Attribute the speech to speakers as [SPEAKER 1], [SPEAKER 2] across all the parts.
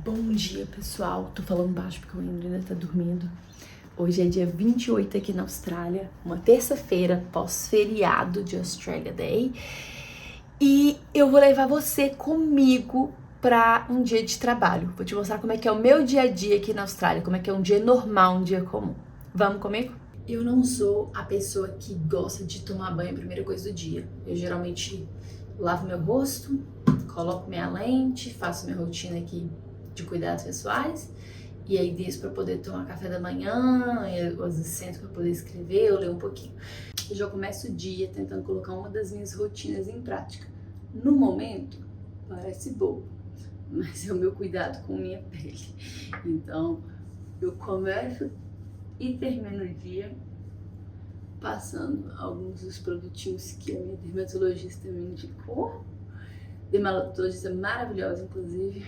[SPEAKER 1] Bom dia, pessoal. Tô falando baixo porque o Andrew ainda tá dormindo. Hoje é dia 28 aqui na Austrália, uma terça-feira, pós-feriado de Australia Day. E eu vou levar você comigo pra um dia de trabalho. Vou te mostrar como é que é o meu dia a dia aqui na Austrália, como é que é um dia normal, um dia comum. Vamos comigo? Eu não sou a pessoa que gosta de tomar banho a primeira coisa do dia. Eu geralmente lavo meu rosto, coloco minha lente, faço minha rotina aqui de cuidados pessoais e aí desço para poder tomar café da manhã, eu às vezes sento para poder escrever, eu leio um pouquinho. Eu já começo o dia tentando colocar uma das minhas rotinas em prática. No momento, parece bobo, mas é o meu cuidado com minha pele. Então, eu começo e termino o dia passando alguns dos produtinhos que a minha dermatologista me indicou. Dermatologista maravilhosa, inclusive.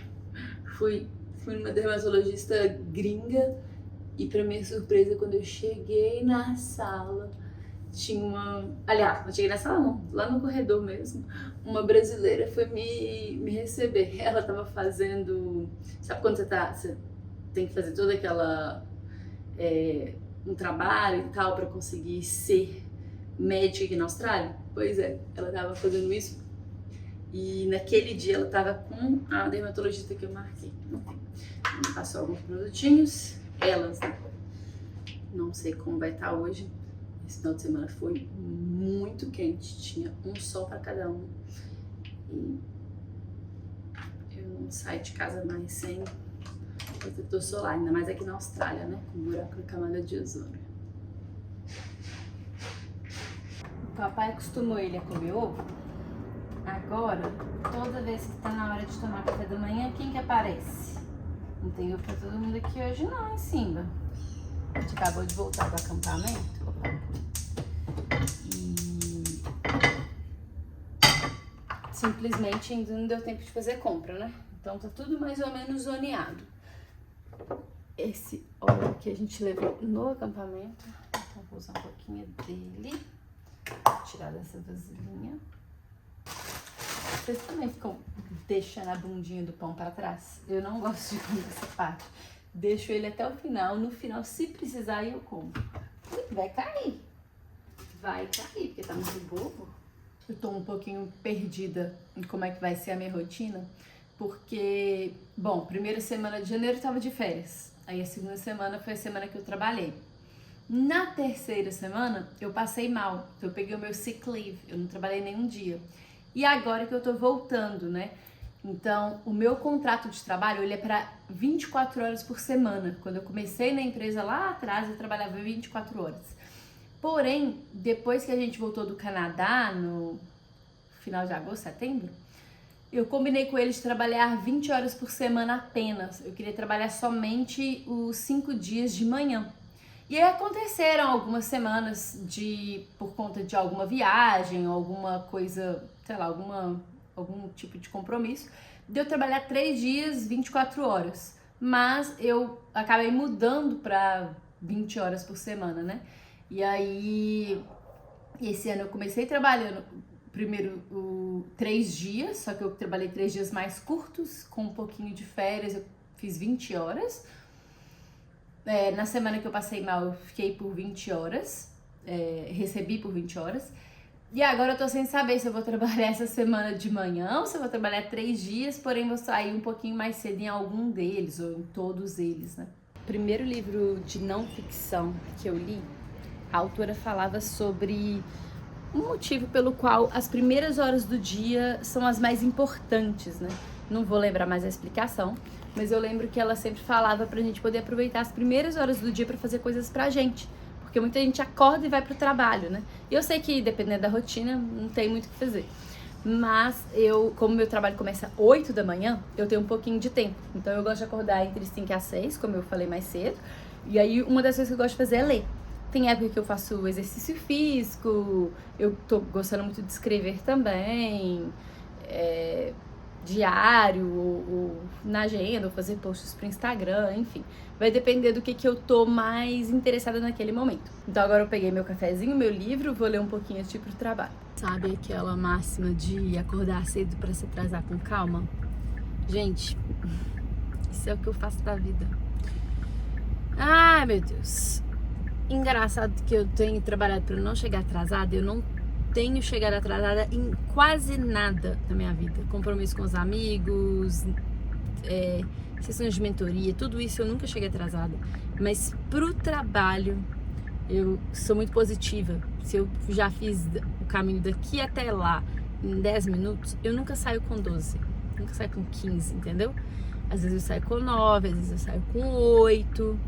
[SPEAKER 1] Fui numa dermatologista gringa e, pra minha surpresa, quando eu cheguei na sala, tinha uma... Aliás, não cheguei na sala não, lá no corredor mesmo, uma brasileira foi me receber. Ela tava fazendo... Sabe quando você tem que fazer toda aquela... um trabalho e tal pra conseguir ser médica aqui na Austrália? Pois é, ela tava fazendo isso. E naquele dia ela tava com a dermatologista que eu marquei. Enfim, me passou alguns produtinhos, elas, né? Não sei como vai estar hoje. Esse final de semana foi muito quente, tinha um sol para cada um. E eu não saio de casa mais sem protetor solar, ainda mais aqui na Austrália, né? Com buraco na camada de ozônio. O papai acostumou ele a comer ovo. Agora, toda vez que tá na hora de tomar café da manhã, quem que aparece? Não tem ovo pra todo mundo aqui hoje não, hein, Simba? A gente acabou de voltar do acampamento. Opa. E simplesmente ainda não deu tempo de fazer compra, né? Então tá tudo mais ou menos zoneado. Esse óleo que a gente levou no acampamento, então vou usar um pouquinho dele. Vou tirar dessa vasilhinha. Vocês também ficam deixando a bundinha do pão para trás? Eu não gosto de comer essa parte. Deixo ele até o final. No final, se precisar, eu como. Vai cair. Vai cair, porque tá muito bobo. Eu tô um pouquinho perdida em como é que vai ser a minha rotina. Porque, bom, primeira semana de janeiro eu tava de férias. Aí a segunda semana foi a semana que eu trabalhei. Na terceira semana, eu passei mal. Então eu peguei o meu sick leave. Eu não trabalhei nenhum dia. E agora que eu tô voltando, né? Então, o meu contrato de trabalho, ele é para 24 horas por semana. Quando eu comecei na empresa lá atrás, eu trabalhava 24 horas. Porém, depois que a gente voltou do Canadá, no final de agosto, setembro, eu combinei com eles de trabalhar 20 horas por semana apenas. Eu queria trabalhar somente os 5 dias de manhã. E aí aconteceram algumas semanas por conta de alguma viagem, alguma coisa, sei lá, algum tipo de compromisso, de eu trabalhar 3 dias, 24 horas. Mas eu acabei mudando para 20 horas por semana, né? E aí, esse ano eu comecei trabalhando primeiro 3 dias, só que eu trabalhei 3 dias mais curtos, com um pouquinho de férias, eu fiz 20 horas. Na semana que eu passei mal, eu fiquei por 20 horas, recebi por 20 horas. E agora eu tô sem saber se eu vou trabalhar essa semana de manhã ou se eu vou trabalhar 3 dias, porém vou sair um pouquinho mais cedo em algum deles, ou em todos eles, né? O primeiro livro de não ficção que eu li, a autora falava sobre um motivo pelo qual as primeiras horas do dia são as mais importantes, né? Não vou lembrar mais a explicação, mas eu lembro que ela sempre falava pra gente poder aproveitar as primeiras horas do dia pra fazer coisas pra gente. Porque muita gente acorda e vai pro trabalho, né? E eu sei que, dependendo da rotina, não tem muito o que fazer. Mas como meu trabalho começa às 8 da manhã, eu tenho um pouquinho de tempo. Então eu gosto de acordar entre 5 e 6, como eu falei mais cedo. E aí uma das coisas que eu gosto de fazer é ler. Tem época que eu faço exercício físico, eu tô gostando muito de escrever também, diário, ou na agenda, ou fazer posts pro Instagram, enfim. Vai depender do que eu tô mais interessada naquele momento. Então agora eu peguei meu cafezinho, meu livro, vou ler um pouquinho antes de ir pro trabalho. Sabe aquela máxima de acordar cedo pra se atrasar com calma? Gente, Isso é o que eu faço da vida. Ai, meu Deus. Engraçado que eu tenho trabalhado para não chegar atrasada. Eu não tenho chegado atrasada em quase nada na minha vida. Compromisso com os amigos, sessões de mentoria, tudo isso eu nunca cheguei atrasada. Mas pro trabalho, eu sou muito positiva. Se eu já fiz o caminho daqui até lá em 10 minutos, eu nunca saio com 12. Nunca saio com 15, entendeu? Às vezes eu saio com 9, às vezes eu saio com 8,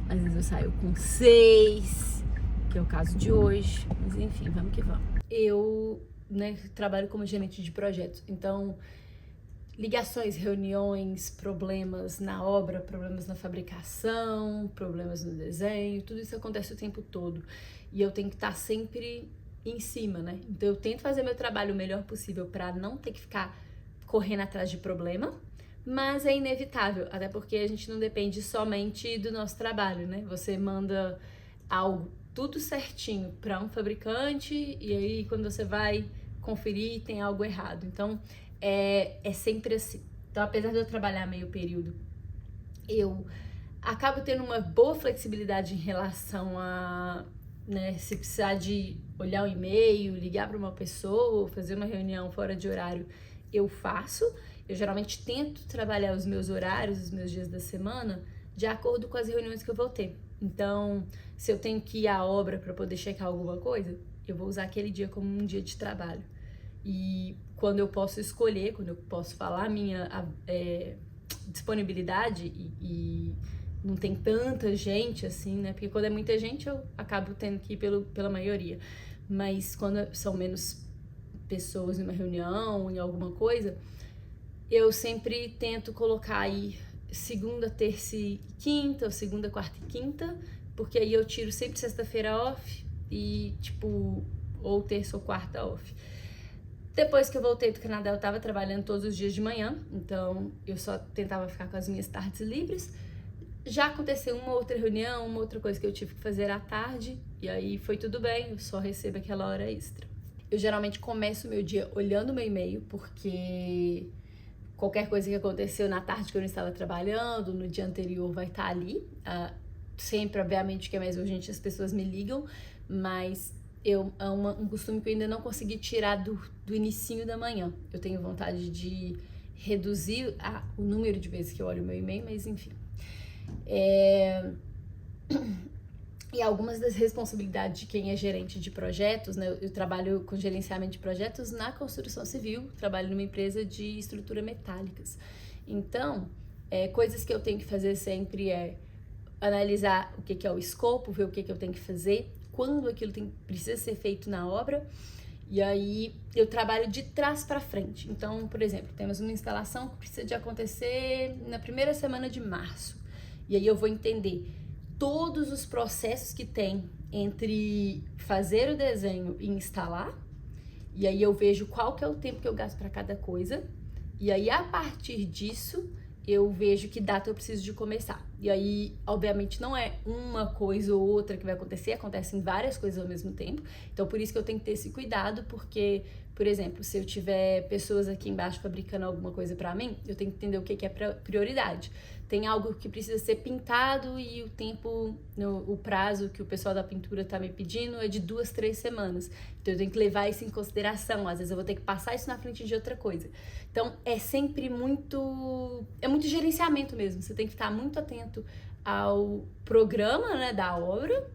[SPEAKER 1] às vezes eu saio com 6, que é o caso de hoje. Mas enfim, vamos que vamos. Eu, trabalho como gerente de projetos, então ligações, reuniões, problemas na obra, problemas na fabricação, problemas no desenho, tudo isso acontece o tempo todo. E eu tenho que estar sempre em cima, né? Então eu tento fazer meu trabalho o melhor possível para não ter que ficar correndo atrás de problema, mas é inevitável, até porque a gente não depende somente do nosso trabalho, né? Você manda algo tudo certinho para um fabricante e aí quando você vai conferir tem algo errado. Então é sempre assim. Então, apesar de eu trabalhar meio período, eu acabo tendo uma boa flexibilidade em relação a, se precisar de olhar um e-mail, ligar para uma pessoa, fazer uma reunião fora de horário, eu faço. Eu geralmente tento trabalhar os meus horários, os meus dias da semana, de acordo com as reuniões que eu vou ter. Então, se eu tenho que ir à obra para poder checar alguma coisa, eu vou usar aquele dia como um dia de trabalho. E quando eu posso escolher, quando eu posso falar a minha disponibilidade e não tem tanta gente assim, né? Porque quando é muita gente eu acabo tendo que ir pela maioria. Mas quando são menos pessoas em uma reunião, em alguma coisa, eu sempre tento colocar aí segunda, terça e quinta, ou segunda, quarta e quinta, porque aí eu tiro sempre sexta-feira off e ou terça ou quarta off. Depois que eu voltei do Canadá, eu tava trabalhando todos os dias de manhã, então eu só tentava ficar com as minhas tardes livres. Já aconteceu uma outra reunião, uma outra coisa que eu tive que fazer à tarde, e aí foi tudo bem, eu só recebo aquela hora extra. Eu geralmente começo o meu dia olhando o meu e-mail, porque qualquer coisa que aconteceu na tarde que eu não estava trabalhando, no dia anterior vai estar ali. Sempre, obviamente, que é mais urgente, as pessoas me ligam, mas é um costume que eu ainda não consegui tirar do inicinho da manhã. Eu tenho vontade de reduzir o número de vezes que eu olho o meu e-mail, mas enfim. E algumas das responsabilidades de quem é gerente de projetos, né? Eu trabalho com gerenciamento de projetos na construção civil, trabalho numa empresa de estrutura metálicas. Então, coisas que eu tenho que fazer sempre é analisar o que é o escopo, ver o que eu tenho que fazer, quando aquilo precisa ser feito na obra, e aí eu trabalho de trás para frente. Então, por exemplo, temos uma instalação que precisa de acontecer na primeira semana de março, e aí eu vou entender todos os processos que tem entre fazer o desenho e instalar, e aí eu vejo qual que é o tempo que eu gasto para cada coisa, e aí a partir disso eu vejo que data eu preciso de começar. E aí, obviamente, não é uma coisa ou outra que vai acontecer, acontecem várias coisas ao mesmo tempo. Então, por isso que eu tenho que ter esse cuidado, porque, por exemplo, se eu tiver pessoas aqui embaixo fabricando alguma coisa pra mim, eu tenho que entender o que é prioridade. Tem algo que precisa ser pintado e o tempo, o prazo que o pessoal da pintura tá me pedindo é de 2, 3 semanas. Então eu tenho que levar isso em consideração. Às vezes eu vou ter que passar isso na frente de outra coisa. Então é sempre muito gerenciamento mesmo. Você tem que estar muito atento ao programa, né, da obra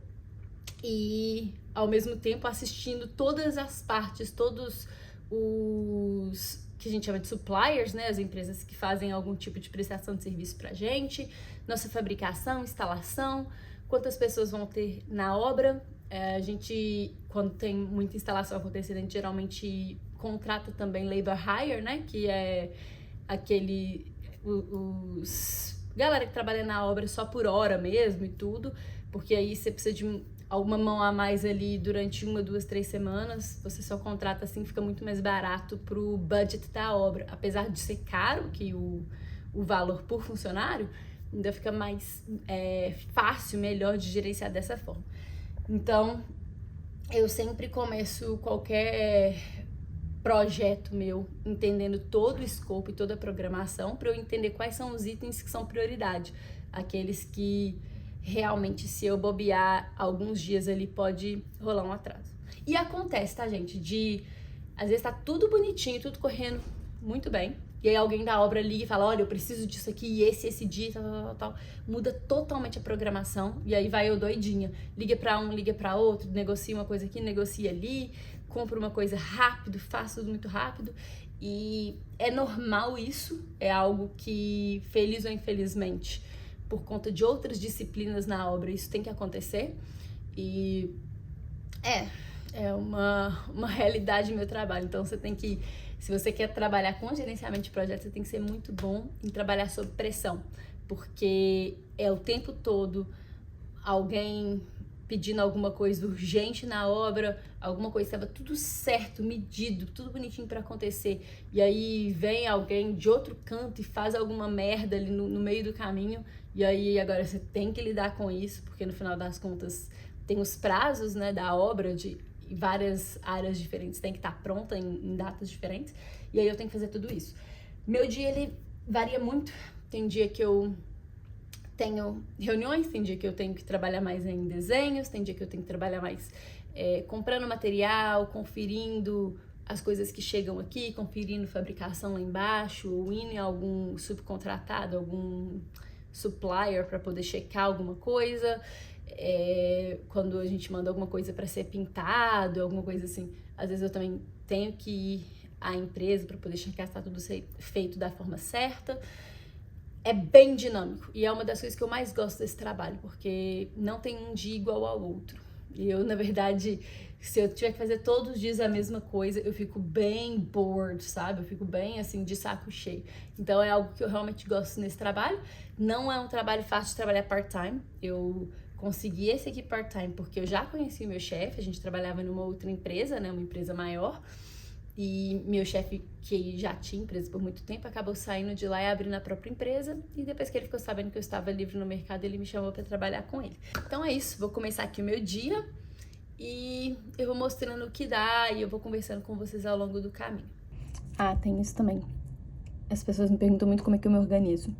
[SPEAKER 1] e ao mesmo tempo assistindo todas as partes, todos os que a gente chama de suppliers, né, as empresas que fazem algum tipo de prestação de serviço pra gente, nossa fabricação, instalação, quantas pessoas vão ter na obra. A gente, quando tem muita instalação acontecendo, a gente geralmente contrata também labor hire, né, que é galera que trabalha na obra só por hora mesmo e tudo, porque aí você precisa de alguma mão a mais ali durante 1, 2, 3 semanas, você só contrata assim, fica muito mais barato pro budget da obra. Apesar de ser caro, que o valor por funcionário, ainda fica mais fácil, melhor de gerenciar dessa forma. Então, eu sempre começo qualquer projeto meu, entendendo todo o escopo e toda a programação, para eu entender quais são os itens que são prioridade, aqueles que realmente, se eu bobear alguns dias ali, pode rolar um atraso. E acontece, tá, gente, às vezes tá tudo bonitinho, tudo correndo muito bem, e aí alguém da obra liga e fala, olha, eu preciso disso aqui, e esse dia, tal. Muda totalmente a programação, e aí vai eu doidinha. Liga pra um, liga pra outro, negocia uma coisa aqui, negocia ali, compra uma coisa rápido, faço tudo muito rápido. E é normal isso, é algo que, feliz ou infelizmente, por conta de outras disciplinas na obra, isso tem que acontecer. E é uma realidade do meu trabalho. Então você tem que, se você quer trabalhar com gerenciamento de projetos, você tem que ser muito bom em trabalhar sob pressão, porque é o tempo todo alguém pedindo alguma coisa urgente na obra, alguma coisa estava tudo certo, medido, tudo bonitinho para acontecer, e aí vem alguém de outro canto e faz alguma merda ali no meio do caminho, e aí agora você tem que lidar com isso, porque no final das contas tem os prazos, né, da obra de várias áreas diferentes, tem que estar pronta em datas diferentes, e aí eu tenho que fazer tudo isso. Meu dia, ele varia muito. Tem dia que eu tenho reuniões, tem dia que eu tenho que trabalhar mais em desenhos, tem dia que eu tenho que trabalhar mais comprando material, conferindo as coisas que chegam aqui, conferindo fabricação lá embaixo, ou indo em algum subcontratado, algum supplier para poder checar alguma coisa. Quando a gente manda alguma coisa para ser pintado, alguma coisa assim, às vezes eu também tenho que ir à empresa para poder checar se está tudo feito da forma certa. É bem dinâmico e é uma das coisas que eu mais gosto desse trabalho, porque não tem um dia igual ao outro. E eu, na verdade, se eu tiver que fazer todos os dias a mesma coisa, eu fico bem bored, sabe? Eu fico bem, assim, de saco cheio. Então, é algo que eu realmente gosto nesse trabalho. Não é um trabalho fácil de trabalhar part-time. Eu consegui esse aqui part-time porque eu já conheci o meu chefe, a gente trabalhava numa outra empresa, né? Uma empresa maior. E meu chefe, que já tinha empresa por muito tempo, acabou saindo de lá e abrindo a própria empresa. E depois que ele ficou sabendo que eu estava livre no mercado, ele me chamou para trabalhar com ele. Então é isso, vou começar aqui o meu dia e eu vou mostrando o que dá e eu vou conversando com vocês ao longo do caminho. Ah, tem isso também. As pessoas me perguntam muito como é que eu me organizo.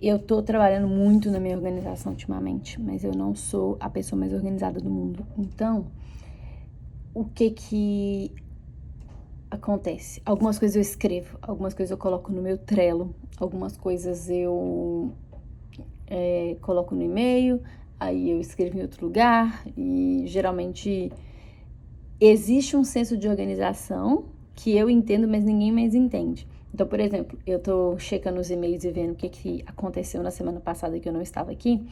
[SPEAKER 1] Eu tô trabalhando muito na minha organização ultimamente, mas eu não sou a pessoa mais organizada do mundo. Então, o que acontece? Algumas coisas eu escrevo, algumas coisas eu coloco no meu Trello, algumas coisas eu coloco no e-mail, aí eu escrevo em outro lugar, e geralmente existe um senso de organização que eu entendo, mas ninguém mais entende. Então, por exemplo, eu tô checando os e-mails e vendo o que aconteceu na semana passada que eu não estava aqui,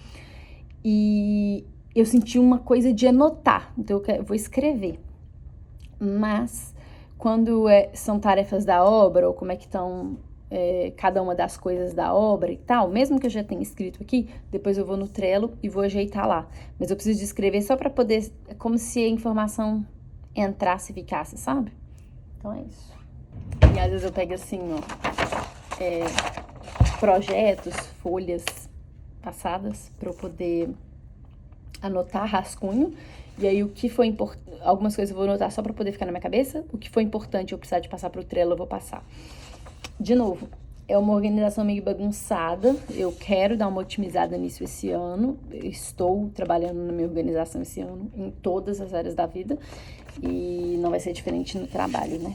[SPEAKER 1] e eu senti uma coisa de anotar, então eu vou escrever. Mas quando são tarefas da obra, ou como é que estão cada uma das coisas da obra e tal, mesmo que eu já tenha escrito aqui, depois eu vou no Trello e vou ajeitar lá. Mas eu preciso de escrever só para poder, como se a informação entrasse e ficasse, sabe? Então é isso. E às vezes eu pego assim, ó, projetos, folhas passadas para eu poder anotar rascunho. E aí o que foi importante, algumas coisas eu vou anotar só para poder ficar na minha cabeça, o que foi importante eu precisar de passar pro Trello, eu vou passar. De novo, é uma organização meio bagunçada, eu quero dar uma otimizada nisso esse ano, eu estou trabalhando na minha organização esse ano, em todas as áreas da vida, e não vai ser diferente no trabalho, né?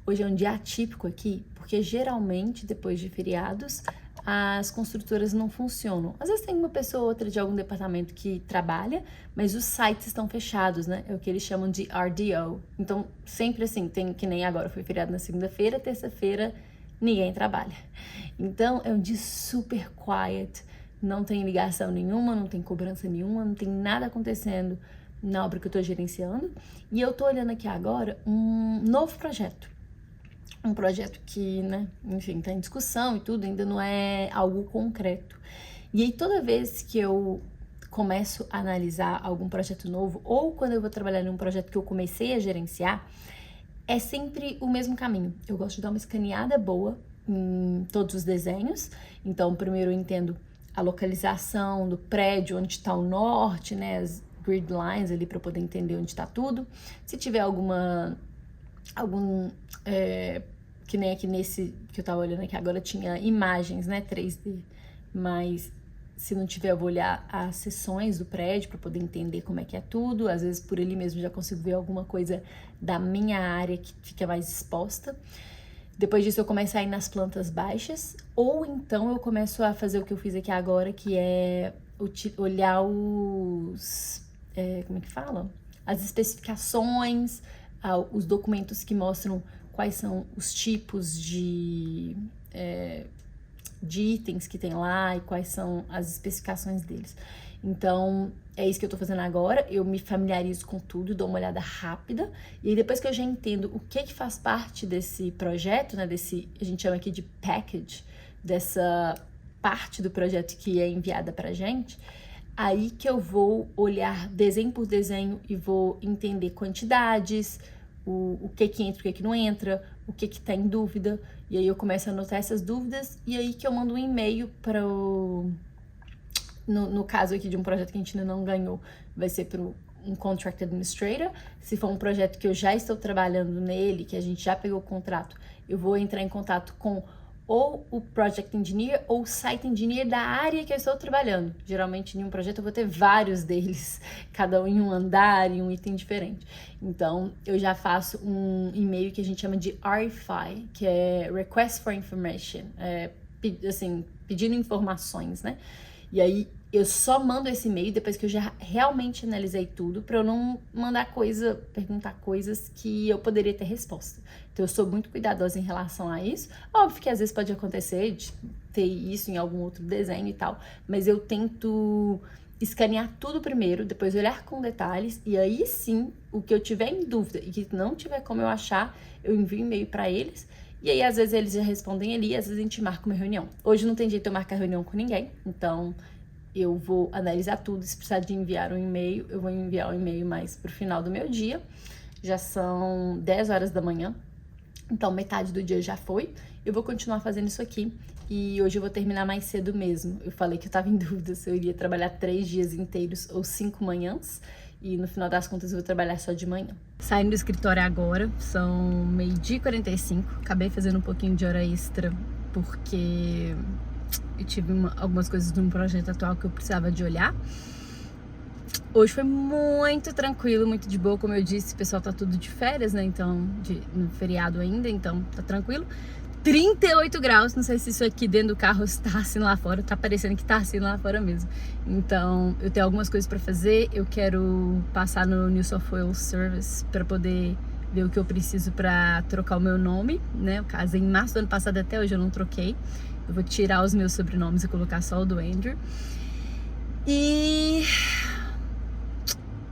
[SPEAKER 1] Hoje é um dia atípico aqui, porque geralmente, depois de feriados, as construtoras não funcionam. Às vezes tem uma pessoa ou outra de algum departamento que trabalha, mas os sites estão fechados, né? É o que eles chamam de RDO. Então, sempre assim, tem que nem agora, foi feriado na segunda-feira, terça-feira, ninguém trabalha. Então, é um dia super quiet, não tem ligação nenhuma, não tem cobrança nenhuma, não tem nada acontecendo na obra que eu tô gerenciando. E eu tô olhando aqui agora um novo projeto. Um projeto que, né, enfim, tá em discussão e tudo, ainda não é algo concreto. E aí, toda vez que eu começo a analisar algum projeto novo, ou quando eu vou trabalhar num projeto que eu comecei a gerenciar, é sempre o mesmo caminho. Eu gosto de dar uma escaneada boa em todos os desenhos. Então, primeiro eu entendo a localização do prédio, onde está o norte, né, as grid lines ali para poder entender onde está tudo. Se tiver alguma que nem aqui nesse que eu tava olhando aqui agora, tinha imagens, né, 3D, mas se não tiver, eu vou olhar as seções do prédio para poder entender como é que é tudo. Às vezes por ele mesmo já consigo ver alguma coisa da minha área que fica mais exposta. Depois disso eu começo a ir nas plantas baixas, ou então eu começo a fazer o que eu fiz aqui agora, que é olhar como é que fala? As especificações, os documentos que mostram quais são os tipos de itens que tem lá e quais são as especificações deles. Então, é isso que eu tô fazendo agora. Eu me familiarizo com tudo, dou uma olhada rápida. E aí, depois que eu já entendo o que faz parte desse projeto, né, a gente chama aqui de package, dessa parte do projeto que é enviada pra gente, aí que eu vou olhar desenho por desenho e vou entender quantidades, o que entra, o que não entra, o que tá em dúvida. E aí eu começo a anotar essas dúvidas e aí que eu mando um e-mail para no caso aqui de um projeto que a gente ainda não ganhou, vai ser para um Contract Administrator. Se for um projeto que eu já estou trabalhando nele, que a gente já pegou o contrato, eu vou entrar em contato com ou o Project Engineer ou o Site Engineer da área que eu estou trabalhando. Geralmente, em um projeto, eu vou ter vários deles, cada um em um andar, em um item diferente. Então, eu já faço um e-mail que a gente chama de RFI, que é Request for Information, assim, pedindo informações, né? E aí, eu só mando esse e-mail depois que eu já realmente analisei tudo, para eu não perguntar coisas que eu poderia ter resposta. Então, eu sou muito cuidadosa em relação a isso. Óbvio que às vezes pode acontecer de ter isso em algum outro desenho e tal, mas eu tento escanear tudo primeiro, depois olhar com detalhes, e aí sim, o que eu tiver em dúvida e que não tiver como eu achar, eu envio e-mail para eles. E aí, às vezes, eles já respondem ali, às vezes a gente marca uma reunião. Hoje não tem jeito de eu marcar reunião com ninguém, então eu vou analisar tudo. Se precisar de enviar um e-mail, eu vou enviar um e-mail mais pro final do meu dia. Já são 10 horas da manhã, então metade do dia já foi. Eu vou continuar fazendo isso aqui e hoje eu vou terminar mais cedo mesmo. Eu falei que eu tava em dúvida se eu iria trabalhar 3 dias inteiros ou 5 manhãs. E no final das contas eu vou trabalhar só de manhã. Saindo do escritório agora, são 12h45. Acabei fazendo um pouquinho de hora extra porque eu tive algumas coisas de um projeto atual que eu precisava de olhar. Hoje foi muito tranquilo, muito de boa, como eu disse, o pessoal tá tudo de férias, né? Então, no feriado ainda, então tá tranquilo. 38 graus, não sei se isso aqui dentro do carro está assim lá fora, tá parecendo que tá assim lá fora mesmo. Então, eu tenho algumas coisas pra fazer, eu quero passar no New South Wales Service pra poder ver o que eu preciso pra trocar o meu nome, né? Eu casei em março do ano passado, até hoje eu não troquei. Eu vou tirar os meus sobrenomes e colocar só o do Andrew. E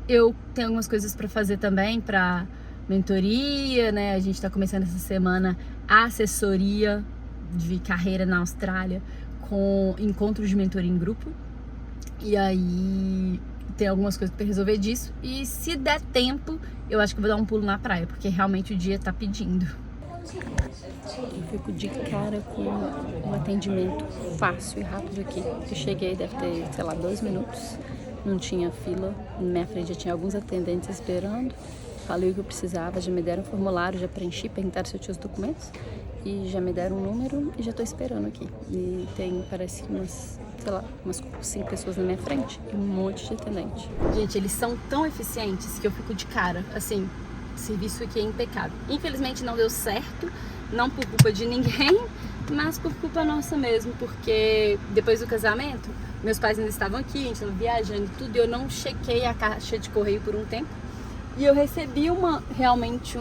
[SPEAKER 1] eu tenho algumas coisas pra fazer também, pra mentoria, né? A gente tá começando essa semana a assessoria de carreira na Austrália com encontros de mentoria em grupo. E aí tem algumas coisas pra resolver disso. E se der tempo, eu acho que eu vou dar um pulo na praia, porque realmente o dia tá pedindo. Eu fico de cara com um atendimento fácil e rápido aqui. Eu cheguei, deve ter, sei lá, 2 minutos. Não tinha fila. Na minha frente já tinha alguns atendentes esperando. Falei o que eu precisava, já me deram um formulário, já preenchi, perguntaram se eu tinha os documentos. E já me deram um número e já tô esperando aqui. E tem, parece que umas 5 pessoas na minha frente e um monte de atendente. Gente, eles são tão eficientes que eu fico de cara, assim, o serviço aqui é impecável. Infelizmente não deu certo, não por culpa de ninguém, mas por culpa nossa mesmo, porque depois do casamento, meus pais ainda estavam aqui, a gente estava viajando e tudo, e eu não chequei a caixa de correio por um tempo. E eu recebi realmente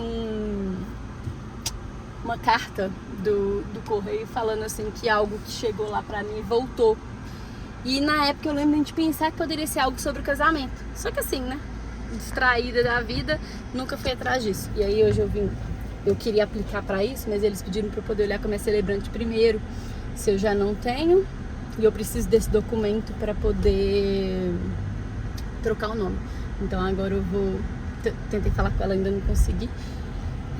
[SPEAKER 1] uma carta do correio falando assim que algo que chegou lá pra mim voltou. E na época eu lembro de pensar que poderia ser algo sobre o casamento. Só que assim, né? Distraída da vida, nunca fui atrás disso. E aí hoje eu queria aplicar pra isso, mas eles pediram pra eu poder olhar com a minha celebrante primeiro, se eu já não tenho. E eu preciso desse documento pra poder trocar o nome. Então agora eu vou... Tentei falar com ela, ainda não consegui.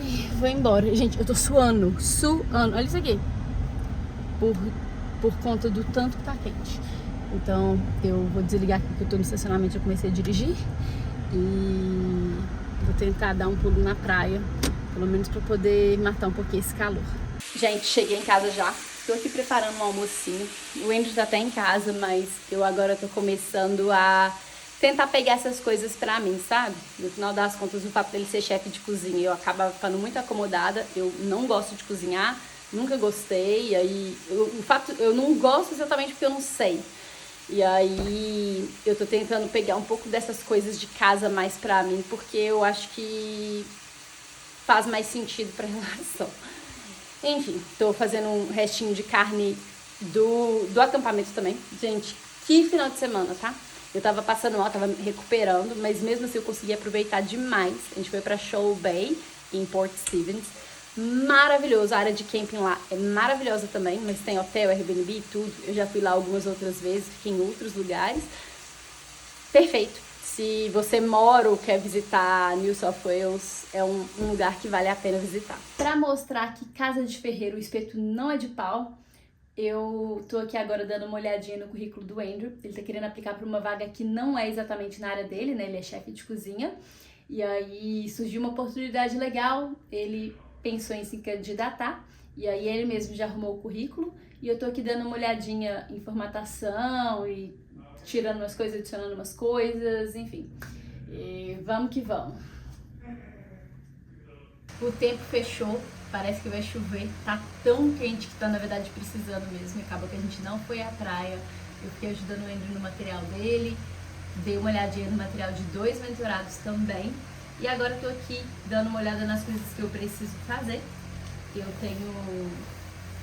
[SPEAKER 1] E vou embora. Gente, eu tô suando. Olha isso aqui. Por conta do tanto que tá quente. Então, eu vou desligar aqui, porque eu tô no estacionamento, já comecei a dirigir. E vou tentar dar um pulo na praia, Pelo menos pra poder matar um pouquinho esse calor. Gente, cheguei em casa já. Tô aqui preparando um almocinho. O Andrew tá até em casa, mas eu agora tô começando a tentar pegar essas coisas pra mim, sabe? No final das contas, o fato dele ser chefe de cozinha, eu acabo ficando muito acomodada. Eu não gosto de cozinhar, nunca gostei. E aí, eu não gosto exatamente porque eu não sei. E aí, eu tô tentando pegar um pouco dessas coisas de casa mais pra mim, porque eu acho que faz mais sentido pra relação. Enfim, tô fazendo um restinho de carne do acampamento também. Gente, que final de semana, tá? Eu tava passando mal, tava recuperando, mas mesmo assim eu consegui aproveitar demais. A gente foi pra Shoal Bay, em Port Stevens. Maravilhoso, a área de camping lá é maravilhosa também, mas tem hotel, Airbnb e tudo. Eu já fui lá algumas outras vezes, fiquei em outros lugares. Perfeito. Se você mora ou quer visitar New South Wales, é um lugar que vale a pena visitar. Para mostrar que casa de ferreiro, o espeto não é de pau, eu tô aqui agora dando uma olhadinha no currículo do Andrew. Ele tá querendo aplicar para uma vaga que não é exatamente na área dele, né? Ele é chefe de cozinha. E aí surgiu uma oportunidade legal, ele pensou em se candidatar. E aí ele mesmo já arrumou o currículo. E eu tô aqui dando uma olhadinha em formatação e tirando umas coisas, adicionando umas coisas, enfim. E vamos que vamos. O tempo fechou, parece que vai chover, tá tão quente que tá na verdade precisando mesmo. Acabou que a gente não foi à praia, eu fiquei ajudando o Andrew no material dele, dei uma olhadinha no material de 2 mentorados também. E agora tô aqui dando uma olhada nas coisas que eu preciso fazer. Eu tenho...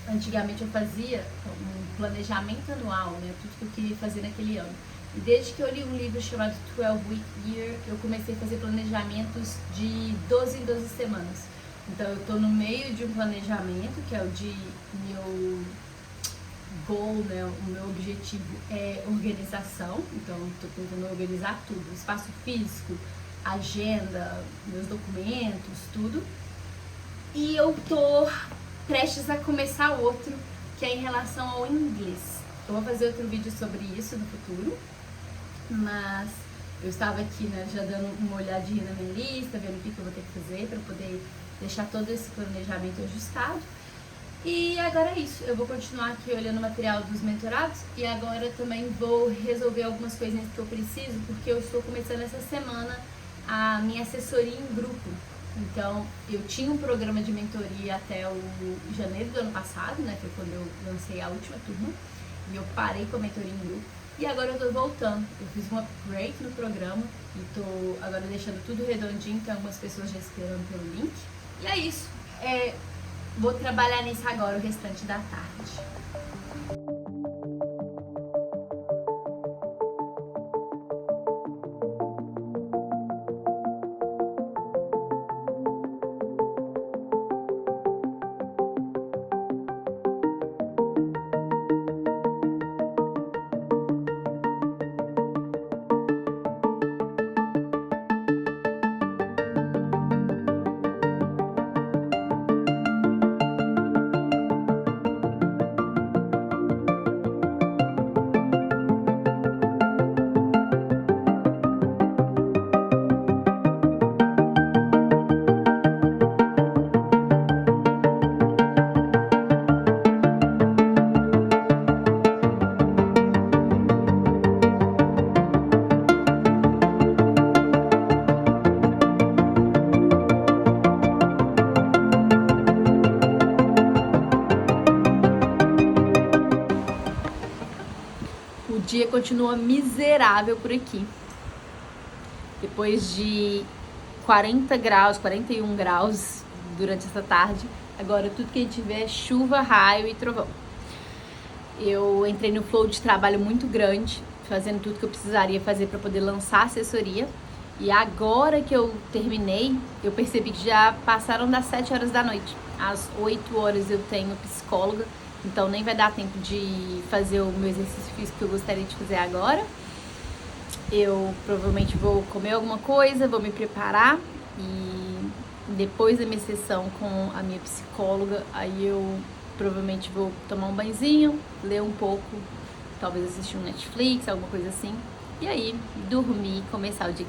[SPEAKER 1] Antigamente eu fazia um planejamento anual, né? Tudo que eu queria fazer naquele ano. E desde que eu li um livro chamado 12 Week Year, eu comecei a fazer planejamentos de 12 em 12 semanas. Então eu tô no meio de um planejamento, que é o de meu goal, né? O meu objetivo é organização. Então eu tô tentando organizar tudo, espaço físico, agenda, meus documentos, tudo. E eu tô prestes a começar outro, que é em relação ao inglês. Eu vou fazer outro vídeo sobre isso no futuro, mas eu estava aqui, né, já dando uma olhadinha na minha lista, vendo o que eu vou ter que fazer para poder deixar todo esse planejamento ajustado. E agora é isso, eu vou continuar aqui olhando o material dos mentorados e agora também vou resolver algumas coisinhas que eu preciso, porque eu estou começando essa semana a minha assessoria em grupo. Então, eu tinha um programa de mentoria até o janeiro do ano passado, né, que foi quando eu lancei a última turma, e eu parei com a mentoria em grupo, e agora eu tô voltando. Eu fiz um upgrade no programa, e tô agora deixando tudo redondinho, tem algumas pessoas já esperando pelo link, e é isso. Vou trabalhar nisso agora o restante da tarde. O dia continua miserável por aqui. Depois de 40 graus, 41 graus durante essa tarde, agora tudo que a gente vê é chuva, raio e trovão. Eu entrei no flow de trabalho muito grande, fazendo tudo que eu precisaria fazer para poder lançar a assessoria. E agora que eu terminei, eu percebi que já passaram das 7 horas da noite. Às 8 horas eu tenho psicóloga, então nem vai dar tempo de fazer o meu exercício físico que eu gostaria de fazer agora. Eu provavelmente vou comer alguma coisa, vou me preparar e depois da minha sessão com a minha psicóloga, aí eu provavelmente vou tomar um banhozinho, ler um pouco, talvez assistir um Netflix, alguma coisa assim. E aí, dormir e começar o dia